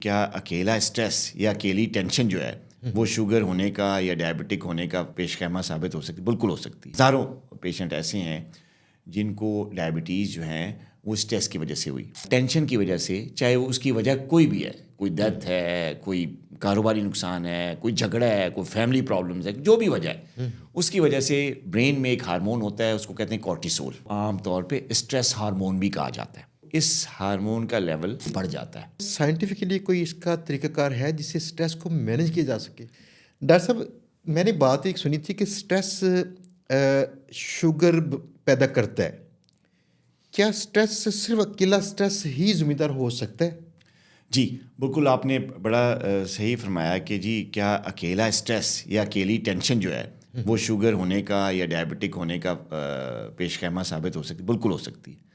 کیا اکیلا اسٹریس یا اکیلی ٹینشن جو ہے وہ شوگر ہونے کا یا ڈائبٹک ہونے کا پیش خیمہ ثابت ہو سکتی؟ بالکل ہو سکتی. ہزاروں پیشنٹ ایسے ہیں جن کو ڈائبٹیز جو ہیں وہ اسٹریس کی وجہ سے ہوئی, ٹینشن کی وجہ سے, چاہے وہ اس کی وجہ کوئی بھی ہے, کوئی ڈیتھ ہے, کوئی کاروباری نقصان ہے, کوئی جھگڑا ہے, کوئی فیملی پرابلمز ہے, جو بھی وجہ ہے, اس کی وجہ سے برین میں ایک ہارمون ہوتا ہے, اس کو کہتے ہیں کورٹیسول, عام طور پہ اسٹریس ہارمون بھی کہا جاتا ہے. اس ہارمون کا لیول بڑھ جاتا ہے. سائنٹیفکلی کوئی اس کا طریقہ کار ہے جس سے اسٹریس کو مینیج کیا جا سکے؟ ڈاکٹر صاحب میں نے بات ایک سنی تھی کہ اسٹریس شوگر پیدا کرتا ہے. کیا اسٹریس صرف اکیلا اسٹریس ہی ذمہ دار ہو سکتا ہے؟ جی بالکل, آپ نے بڑا صحیح فرمایا کہ جی کیا اکیلا اسٹریس یا اکیلی ٹینشن جو ہے وہ شوگر ہونے کا یا ڈائبٹک ہونے کا پیش خیمہ ثابت ہو سکتی؟ بالکل ہو سکتی ہے.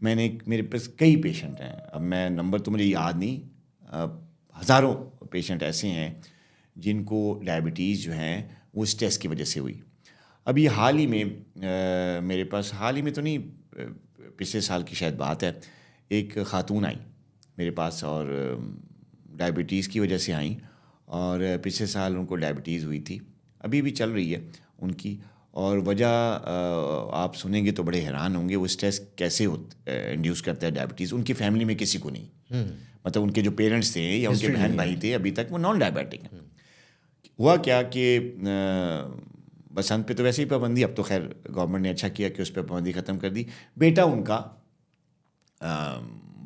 میرے پاس کئی پیشنٹ ہیں, اب میں نمبر تو مجھے یاد نہیں, ہزاروں پیشنٹ ایسے ہیں جن کو ڈائبٹیز جو ہیں وہ اسٹریس کی وجہ سے ہوئی. ابھی حال ہی میں میرے پاس, حال ہی میں تو نہیں, پچھلے سال کی شاید بات ہے, ایک خاتون آئی میرے پاس اور ڈائبٹیز کی وجہ سے آئیں, اور پچھلے سال ان کو ڈائبٹیز ہوئی تھی, ابھی بھی چل رہی ہے ان کی, اور وجہ آپ سنیں گے تو بڑے حیران ہوں گے, وہ اسٹریس کیسے انڈیوس کرتا ہے ڈائبٹیز. ان کی فیملی میں کسی کو نہیں, مطلب ان کے جو پیرنٹس تھے یا ان کے بہن بھائی تھے ابھی تک وہ نان ڈائبیٹک ہیں. ہوا کیا کہ بسنت پہ تو ویسے ہی پابندی, اب تو خیر گورنمنٹ نے اچھا کیا کہ اس پہ پابندی ختم کر دی. بیٹا ان کا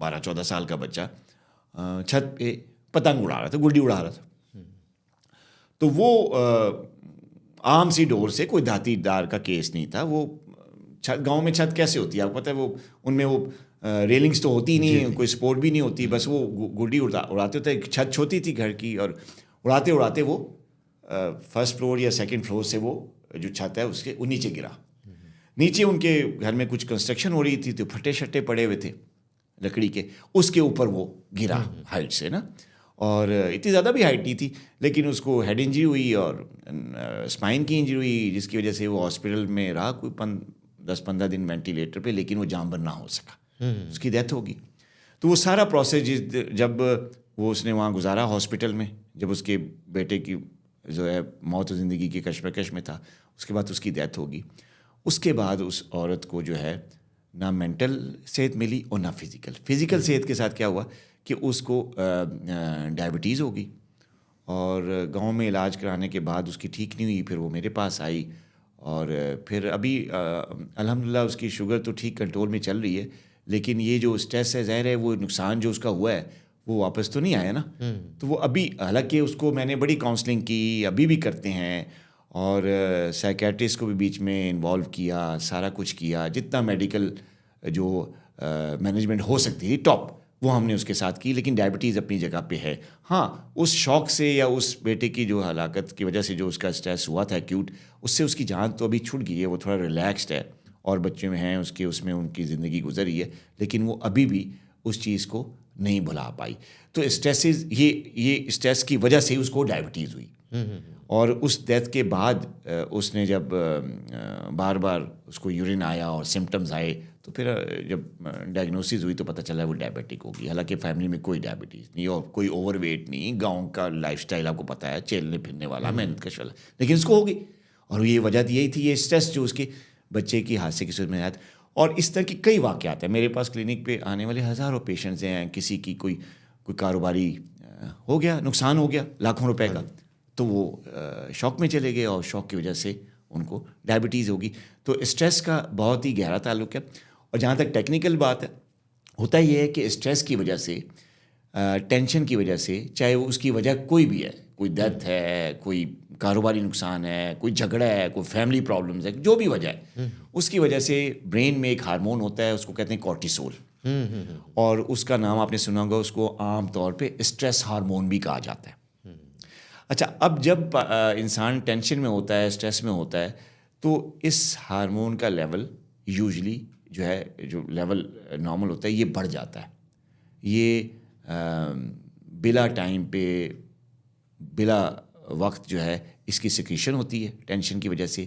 12-14 سال کا بچہ چھت پہ پتنگ اڑا رہا تھا, گڈی اڑا رہا تھا, تو وہ عام سی ڈور سے, کوئی دھاتی دار کا کیس نہیں تھا. وہ گاؤں میں چھت کیسے ہوتی ہے آپ کو پتہ ہے, وہ ان میں وہ ریلنگس تو ہوتی نہیں, کوئی سپورٹ بھی نہیں ہوتی, بس وہ گڈی اڑاتے ہوتے. ایک چھت چھوٹی تھی گھر کی, اور اڑاتے اڑاتے وہ فرسٹ فلور یا سیکنڈ فلور سے وہ جو چھت ہے اس کے وہ نیچے گرا. نیچے ان کے گھر میں کچھ کنسٹرکشن ہو رہی تھی, تو پھٹے شٹے پڑے ہوئے تھے لکڑی کے, اس کے اوپر وہ گرا ہائٹ سے نا, اور اتنی زیادہ بھی ہائٹ نہیں تھی, لیکن اس کو ہیڈ انجری ہوئی اور اسپائن کی انجری ہوئی, جس کی وجہ سے وہ ہاسپٹل میں رہا کوئی 10-15 دن وینٹیلیٹر پہ, لیکن وہ جام بر نہ ہو سکا, اس کی ڈیتھ ہوگی. تو وہ سارا پروسیس جب وہ اس نے وہاں گزارا ہاسپٹل میں, جب اس کے بیٹے کی جو ہے موت و زندگی کی کشمکش میں تھا, اس کے بعد اس کی ڈیتھ ہوگی. اس کے بعد اس عورت کو جو ہے نہ مینٹل صحت ملی اور نہ فزیکل صحت کے ساتھ کیا ہوا کہ اس کو ڈائبٹیز ہوگی, اور گاؤں میں علاج کرانے کے بعد اس کی ٹھیک نہیں ہوئی. پھر وہ میرے پاس آئی, اور پھر ابھی الحمدللہ اس کی شوگر تو ٹھیک کنٹرول میں چل رہی ہے, لیکن یہ جو اسٹریس ہے ظاہر ہے وہ نقصان جو اس کا ہوا ہے وہ واپس تو نہیں آیا نا. تو وہ ابھی, حالانکہ اس کو میں نے بڑی کاؤنسلنگ کی, ابھی بھی کرتے ہیں, اور سائیکیٹرسٹ کو بھی بیچ میں انوالو کیا, سارا کچھ کیا, جتنا میڈیکل جو مینجمنٹ ہو سکتی تھی ٹاپ, وہ ہم نے اس کے ساتھ کی. لیکن ڈائبٹیز اپنی جگہ پہ ہے. ہاں, اس شوق سے یا اس بیٹے کی جو ہلاکت کی وجہ سے جو اس کا اسٹریس ہوا تھا ایکیوٹ, اس سے اس کی جان تو ابھی چھوٹ گئی ہے, وہ تھوڑا ریلیکسڈ ہے, اور بچے میں ہیں اس میں ان کی زندگی گزری ہے, لیکن وہ ابھی بھی اس چیز کو نہیں بھلا پائی. تو اسٹریسز, یہ اسٹریس کی وجہ سے اس کو ڈائبٹیز ہوئی. اور اس ڈیتھ کے بعد اس نے جب بار بار اس کو یورین آیا اور سمٹمز آئے, تو پھر جب ڈائگنوسز ہوئی تو پتہ چلا وہ ڈائبٹک ہوگی. حالانکہ فیملی میں کوئی ڈائبٹیز نہیں اور کوئی اوور ویٹ نہیں, گاؤں کا لائف سٹائل آپ کو پتہ ہے, چلنے پھرنے والا, محنت کش والا, لیکن اس کو ہوگی. اور یہ وجہ یہی تھی, یہ اسٹریس جو اس کے بچے کی حادثے کی صورت میں آیا. اور اس طرح کی کئی واقعات ہیں میرے پاس. کلینک پہ آنے والے ہزاروں پیشنٹس ہیں, کسی کی کوئی کاروباری ہو گیا, نقصان ہو گیا لاکھوں روپے کا, تو وہ شوق میں چلے گئے, اور شوق کی وجہ سے ان کو ڈائبٹیز ہوگی. تو اسٹریس کا بہت ہی گہرا تعلق ہے. اور جہاں تک ٹیکنیکل بات ہے, ہوتا یہ ہے کہ اسٹریس کی وجہ سے, ٹینشن کی وجہ سے, چاہے وہ اس کی وجہ کوئی بھی ہے, کوئی ڈیتھ ہے, کوئی کاروباری نقصان ہے, کوئی جھگڑا ہے, کوئی فیملی پرابلمز ہے, جو بھی وجہ ہے, اس کی وجہ سے برین میں ایک ہارمون ہوتا ہے, اس کو کہتے ہیں کورٹیسول, اور اس کا نام آپ نے سنا ہوگا, اس کو عام طور پہ اسٹریس ہارمون بھی کہا جاتا ہے. اچھا, اب جب انسان ٹینشن میں ہوتا ہے, اسٹریس میں ہوتا ہے, تو اس ہارمون کا لیول یوزلی جو ہے, جو لیول نارمل ہوتا ہے, یہ بڑھ جاتا ہے. یہ بلا ٹائم پہ, بلا وقت جو ہے اس کی سیکریشن ہوتی ہے ٹینشن کی وجہ سے,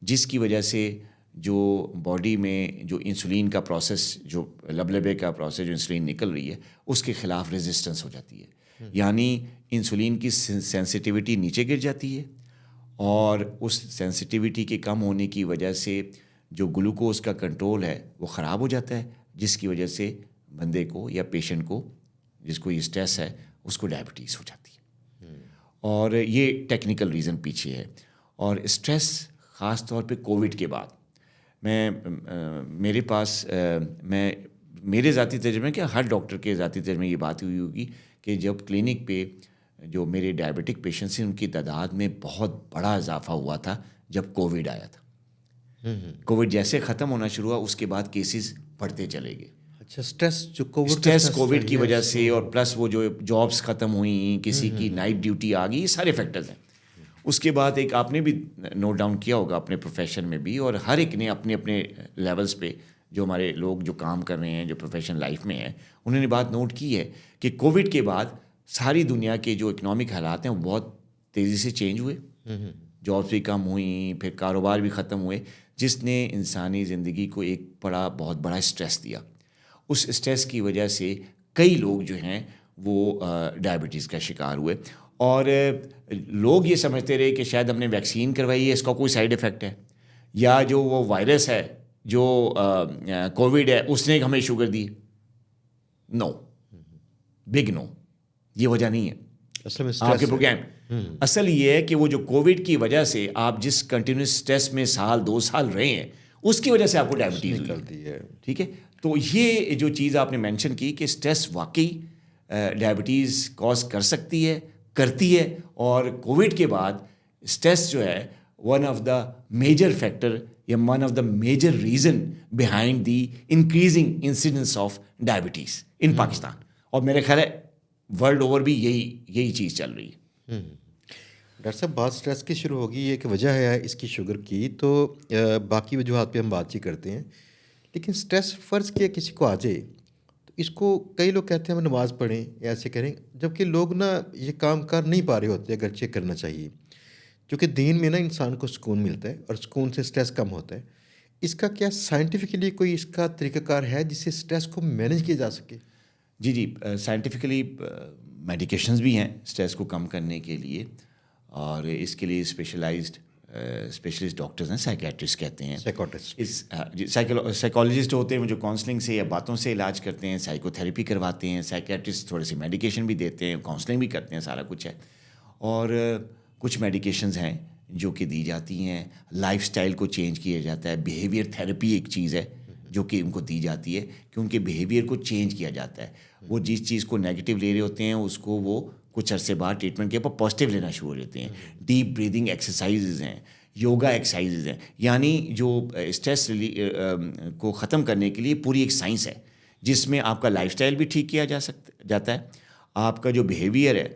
جس کی وجہ سے جو باڈی میں جو انسولین کا پروسیس, جو لبلبے کا پروسیس, جو انسولین نکل رہی ہے, اس کے خلاف ریزسٹنس ہو جاتی ہے. یعنی انسولین کی سینسٹیوٹی نیچے گر جاتی ہے اور اس سینسٹیوٹی کے کم ہونے کی وجہ سے جو گلوکوز کا کنٹرول ہے وہ خراب ہو جاتا ہے، جس کی وجہ سے بندے کو یا پیشنٹ کو جس کو یہ اسٹریس ہے اس کو ڈائبٹیز ہو جاتی ہے۔ اور یہ ٹیکنیکل ریزن پیچھے ہے۔ اور اسٹریس خاص طور پہ کووڈ کے بعد میرے ذاتی تجربے میں، کیا ہر ڈاکٹر کے ذاتی تجربے میں یہ بات ہوئی ہوگی کہ جب کلینک پہ جو میرے ڈائبٹک پیشنٹس ہیں ان کی تعداد میں بہت بڑا اضافہ ہوا تھا جب کووڈ آیا تھا۔ کووڈ جیسے ختم ہونا شروع ہوا اس کے بعد کیسز بڑھتے چلے گئے۔ اچھا، اسٹریس کووڈ کی وجہ سے، اور پلس وہ جو جابس ختم ہوئیں، کسی کی نائٹ ڈیوٹی آ گئی، یہ سارے فیکٹرز ہیں۔ اس کے بعد ایک آپ نے بھی نوٹ ڈاؤن کیا ہوگا اپنے پروفیشن میں بھی، اور ہر ایک نے اپنے اپنے لیولز پہ جو ہمارے لوگ جو کام کر رہے ہیں، جو پروفیشنل لائف میں ہیں، انہوں نے بات نوٹ کی ہے کہ کووڈ کے بعد ساری دنیا کے جو اکنامک حالات ہیں وہ بہت تیزی سے چینج ہوئے، جابس بھی کم ہوئیں، پھر کاروبار بھی ختم ہوئے، جس نے انسانی زندگی کو ایک بہت بڑا اسٹریس دیا۔ اس اسٹریس کی وجہ سے کئی لوگ جو ہیں وہ ڈائبٹیز کا شکار ہوئے، اور لوگ یہ سمجھتے رہے کہ شاید ہم نے ویکسین کروائی ہے، اس کا کوئی سائیڈ افیکٹ ہے، یا جو وہ وائرس ہے جو کووڈ ہے اس نے ہمیں شوگر دی۔ نو، بگ نو، یہ وجہ نہیں ہے آپ کے پروگرام۔ اصل یہ ہے کہ وہ جو کووڈ کی وجہ سے آپ جس کنٹینیوس اسٹریس میں 2 سال رہے ہیں اس کی وجہ سے آپ کو ڈائبٹیز ہوئی ہے، ٹھیک ہے۔ تو یہ جو چیز آپ نے مینشن کی کہ اسٹریس واقعی ڈائبٹیز کاز کر سکتی ہے، کرتی ہے، اور کووڈ کے بعد اسٹریس جو ہے one of the major factor یا one of the major reason behind the increasing incidence of diabetes in Pakistan, اور میرے خیال ہے ورلڈ اوور بھی یہی چیز چل رہی ہے۔ ڈاکٹر صاحب، بات اسٹریس کی شروع ہوگی، یہ کہ وجہ ہے اس کی شوگر کی، تو باقی وجوہات پہ ہم بات چیت کرتے ہیں، لیکن اسٹریس فرض کیا کسی کو آ جائے تو اس کو کئی لوگ کہتے ہیں ہم نماز پڑھیں یا ایسے کریں، جبکہ لوگ یہ کام کر نہیں پا رہے ہوتے، اگرچہ کرنا چاہیے، کیونکہ دین میں انسان کو سکون ملتا ہے اور سکون سے اسٹریس کم ہوتا ہے۔ اس کا کیا سائنٹیفکلی کوئی اس کا طریقہ کار ہے جس سے اسٹریس کو مینیج کیا جا سکے؟ جی، سائنٹیفکلی میڈیکیشنز بھی ہیں اسٹریس کو کم کرنے کے لیے، اور اس کے لیے اسپیشلسٹ ڈاکٹرز ہیں، سائیکیٹرسٹ کہتے ہیں، سائیکالوجسٹ ہوتے ہیں جو کاؤنسلنگ سے یا باتوں سے علاج کرتے ہیں، سائیکو تھیراپی کرواتے ہیں، سائیکیٹرسٹ تھوڑے سی میڈیکیشن بھی دیتے ہیں، کاؤنسلنگ بھی کرتے ہیں، سارا کچھ ہے۔ اور کچھ میڈیکیشنز ہیں جو کہ دی جاتی ہیں، لائف سٹائل کو چینج کیا جاتا ہے، بیہیویئر تھیراپی ایک چیز ہے جو کہ ان کو دی جاتی ہے کہ ان کے بیہیویئر کو چینج کیا جاتا ہے۔ وہ جس چیز کو نیگیٹو لے رہے ہوتے ہیں اس کو وہ کچھ عرصے بعد ٹریٹمنٹ کے اوپر پازیٹیو لینا شروع ہو جاتے ہیں۔ ڈیپ بریدنگ ایکسرسائزز ہیں، یوگا ایکسرسائزز ہیں، یعنی جو اسٹریس کو ختم کرنے کے لیے پوری ایک سائنس ہے جس میں آپ کا لائف سٹائل بھی ٹھیک کیا جاتا ہے، آپ کا جو بیہیویئر ہے،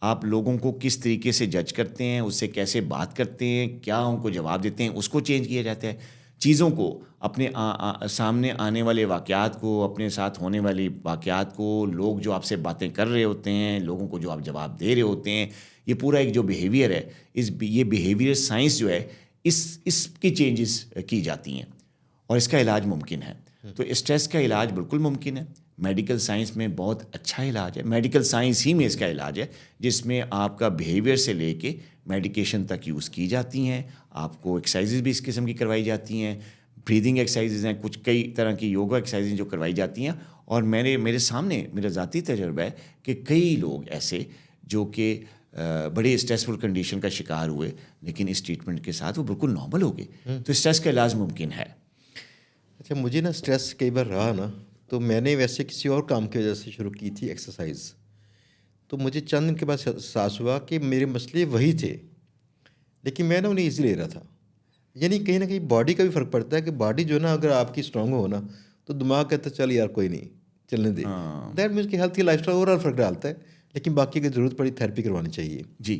آپ لوگوں کو کس طریقے سے جج کرتے ہیں، اس سے کیسے بات کرتے ہیں، کیا ان کو جواب دیتے ہیں، اس کو چینج کیا جاتا ہے۔ چیزوں کو، اپنے سامنے آنے والے واقعات کو، اپنے ساتھ ہونے والی واقعات کو، لوگ جو آپ سے باتیں کر رہے ہوتے ہیں، لوگوں کو جو آپ جواب دے رہے ہوتے ہیں، یہ پورا ایک جو بیہیویئر ہے، یہ بیہیویئر سائنس جو ہے اس کی چینجز کی جاتی ہیں اور اس کا علاج ممکن ہے۔ تو اسٹریس کا علاج بالکل ممکن ہے، میڈیکل سائنس میں بہت اچھا علاج ہے، میڈیکل سائنس ہی میں اس کا علاج ہے، جس میں آپ کا بیہیویئر سے لے کے میڈیکیشن تک یوز کی جاتی ہیں، آپ کو ایکسرسائزز بھی اس قسم کی کروائی جاتی ہیں، بریدنگ ایکسرسائزز ہیں، کچھ کئی طرح کی یوگا ایکسرسائزز جو کروائی جاتی ہیں۔ اور میرے سامنے میرا ذاتی تجربہ ہے کہ کئی لوگ ایسے جو کہ بڑے اسٹریسفل کنڈیشن کا شکار ہوئے، لیکن اس ٹریٹمنٹ کے ساتھ وہ بالکل نارمل ہو گئے۔ تو اسٹریس کا علاج ممکن ہے۔ اچھا، مجھے اسٹریس کئی بار رہا تو میں نے ویسے کسی اور کام کی وجہ سے شروع کی تھی ایکسرسائز، تو مجھے چند دن کے بعد احساس ہوا کہ میرے مسئلے وہی تھے، لیکن میں انہیں ایزی لے رہا تھا۔ یعنی کہیں نہ کہیں باڈی کا بھی فرق پڑتا ہے کہ باڈی جو اگر آپ کی اسٹرانگ ہو تو دماغ کہتا ہے چل یار کوئی نہیں، چلنے دے۔ دیٹ مینس کہ ہیلتھ کی لائف اسٹائل اوور آل فرق ڈالتا ہے، لیکن باقی کی ضرورت پڑی تھیراپی کروانی چاہیے۔ جی